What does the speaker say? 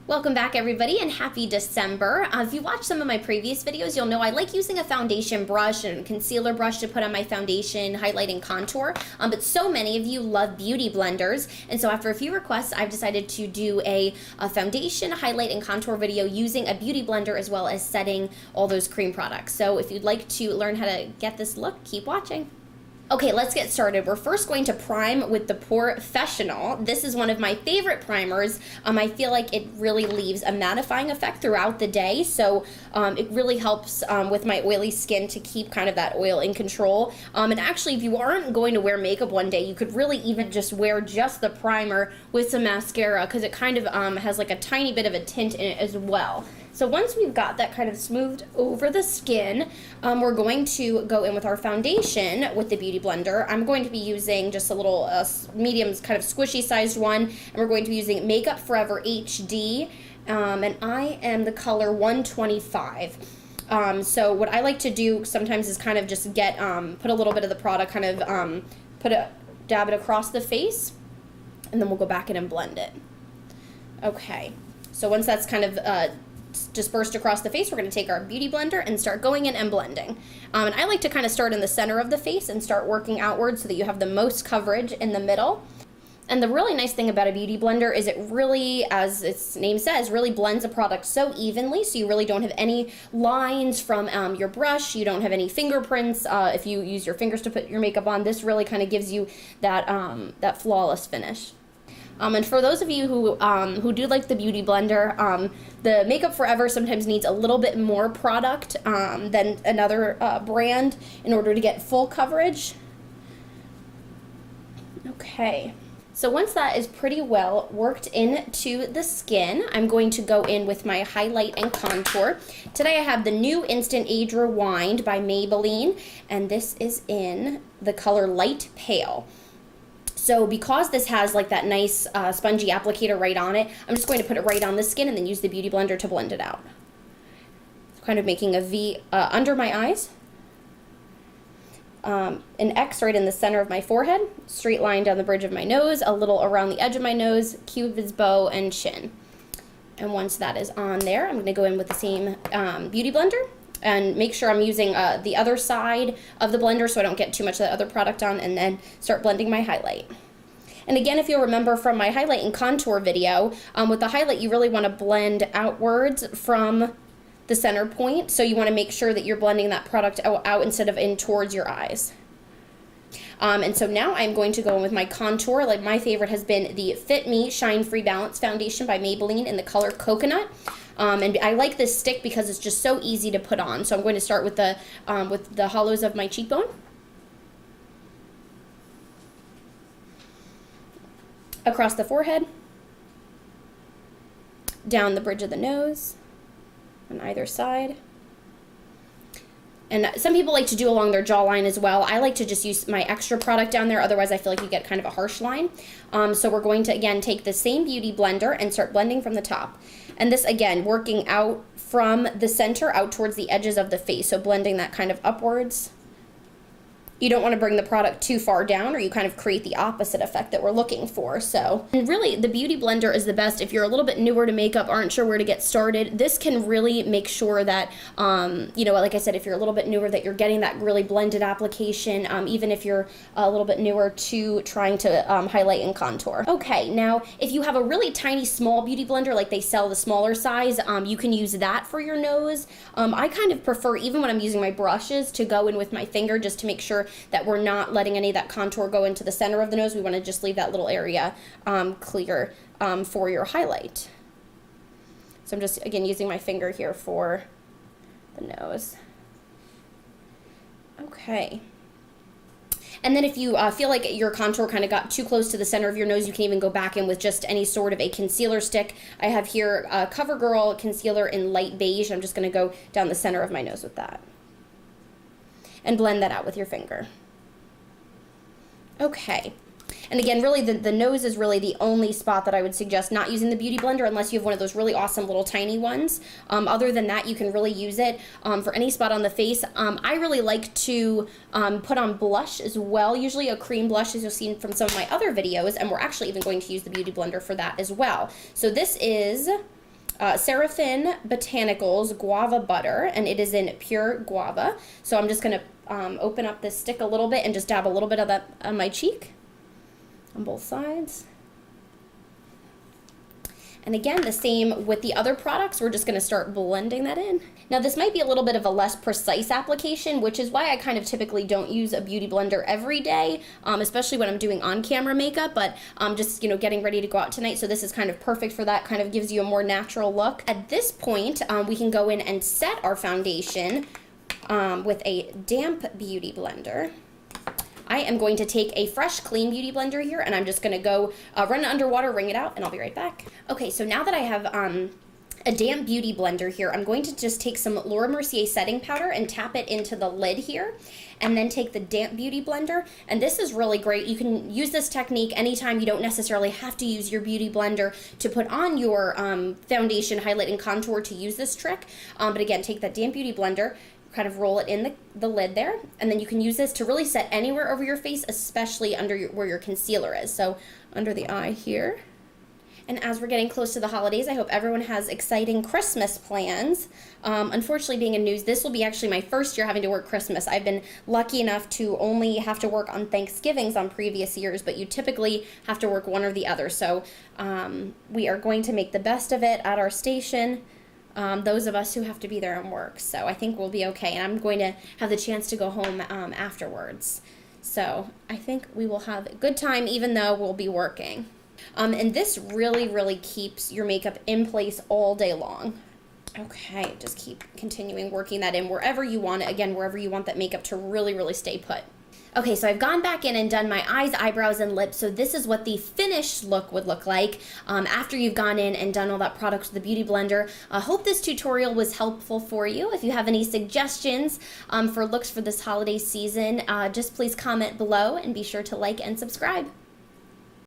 Welcome back everybody and happy December. If you watched some of my previous videos, you'll know I like using a foundation brush and a concealer brush to put on my foundation, highlight, and contour. But so many of you love beauty blenders, and so after a few requests, I've decided to do a foundation, highlight, and contour video using a beauty blender as well as setting all those cream products. So if you'd like to learn how to get this look, keep watching. Okay, let's get started. We're first going to prime with the PoreFessional. This is one of my favorite primers. I feel like it really leaves a mattifying effect throughout the day, so it really helps with my oily skin to keep kind of that oil in control. And actually, if you aren't going to wear makeup one day, you could really even just wear just the primer with some mascara because it kind of has like a tiny bit of a tint in it as well. So once we've got that kind of smoothed over the skin, we're going to go in with our foundation with the Beauty Blender. I'm going to be using just a little medium kind of squishy sized one, and we're going to be using Makeup Forever HD, and I am the color 125. So what I like to do sometimes is kind of just get, put a little bit of the product, kind of dab it across the face, and then we'll go back in and blend it. Okay, so once that's kind of dispersed across the face, we're going to take our Beauty Blender and start going in and blending. And I like to kind of start in the center of the face and start working outwards so that you have the most coverage in the middle. And the really nice thing about a Beauty Blender is it really, as its name says, really blends a product so evenly, so you really don't have any lines from your brush, you don't have any fingerprints. If you use your fingers to put your makeup on, this really kind of gives you that, that flawless finish. And for those of you who do like the Beauty Blender, the Makeup Forever sometimes needs a little bit more product than another brand in order to get full coverage. Okay, so once that is pretty well worked into the skin, I'm going to go in with my highlight and contour. Today I have the new Instant Age Rewind by Maybelline, and this is in the color Light Pale. So because this has like that nice spongy applicator right on it, I'm just going to put it right on the skin and then use the Beauty Blender to blend it out. Kind of making a V under my eyes, an X right in the center of my forehead, straight line down the bridge of my nose, a little around the edge of my nose, cupid's bow, and chin. And once that is on there, I'm going to go in with the same Beauty Blender and make sure I'm using the other side of the blender so I don't get too much of the other product on, and then start blending my highlight. And again, if you'll remember from my highlight and contour video, with the highlight you really want to blend outwards from the center point, so you want to make sure that you're blending that product out instead of in towards your eyes. And so now I'm going to go in with my contour. Like my favorite has been the Fit Me Shine Free Balance Foundation by Maybelline in the color Coconut. And I like this stick because it's just so easy to put on. So I'm going to start with the hollows of my cheekbone. Across the forehead. Down the bridge of the nose. On either side. And some people like to do along their jawline as well. I like to just use my extra product down there, otherwise I feel like you get kind of a harsh line. So we're going to, again, take the same Beauty Blender and start blending from the top. And this, again, working out from the center out towards the edges of the face, so blending that kind of upwards. You don't want to bring the product too far down or you kind of create the opposite effect that we're looking for. So, and really the Beauty Blender is the best if you're a little bit newer to makeup, aren't sure where to get started. This can really make sure that, you know, like I said, if you're a little bit newer, that you're getting that really blended application, even if you're a little bit newer to trying to highlight and contour. Okay, now if you have a really tiny small Beauty Blender, like they sell the smaller size, you can use that for your nose. I kind of prefer, even when I'm using my brushes, to go in with my finger just to make sure that we're not letting any of that contour go into the center of the nose. We want to just leave that little area clear for your highlight. So I'm just, again, using my finger here for the nose. Okay. And then if you feel like your contour kind of got too close to the center of your nose, you can even go back in with just any sort of a concealer stick. I have here CoverGirl concealer in light beige. I'm just going to go down the center of my nose with that. And blend that out with your finger. Okay. And again, really the nose is really the only spot that I would suggest not using the Beauty Blender unless you have one of those really awesome little tiny ones. Other than that, you can really use it for any spot on the face. I really like to put on blush as well, usually a cream blush, as you'll see from some of my other videos, and we're actually even going to use the Beauty Blender for that as well. So this is Seraphin Botanicals Guava Butter, and it is in pure guava. So I'm just going to open up this stick a little bit and just dab a little bit of that on my cheek on both sides. And again, the same with the other products. We're just going to start blending that in. Now, this might be a little bit of a less precise application, which is why I kind of typically don't use a beauty blender every day, especially when I'm doing on-camera makeup, but just, you know, getting ready to go out tonight. So this is kind of perfect for that, kind of gives you a more natural look. At this point, we can go in and set our foundation with a damp beauty blender. I am going to take a fresh, clean beauty blender here, and I'm just going to go run it underwater, wring it out, and I'll be right back. Okay, so now that I have a damp beauty blender here, I'm going to just take some Laura Mercier setting powder and tap it into the lid here, and then take the damp beauty blender. And this is really great. You can use this technique anytime. You don't necessarily have to use your beauty blender to put on your foundation, highlight, and contour to use this trick. But again, take that damp beauty blender, kind of roll it in the lid there, and then you can use this to really set anywhere over your face, especially under where your concealer is. So under the eye here. And as we're getting close to the holidays, I hope everyone has exciting Christmas plans. Unfortunately, being in news, this will be actually my first year having to work Christmas. I've been lucky enough to only have to work on Thanksgivings on previous years, but you typically have to work one or the other. So we are going to make the best of it at our station. Those of us who have to be there and work. So I think we'll be okay. And I'm going to have the chance to go home afterwards. So I think we will have a good time even though we'll be working. And this really, really keeps your makeup in place all day long. Okay, just keep continuing working that in wherever you want it. Again, wherever you want that makeup to really, really stay put. Okay, so I've gone back in and done my eyes, eyebrows, and lips, so this is what the finished look would look like after you've gone in and done all that product with the Beauty Blender. I hope this tutorial was helpful for you. If you have any suggestions for looks for this holiday season, just please comment below and be sure to like and subscribe.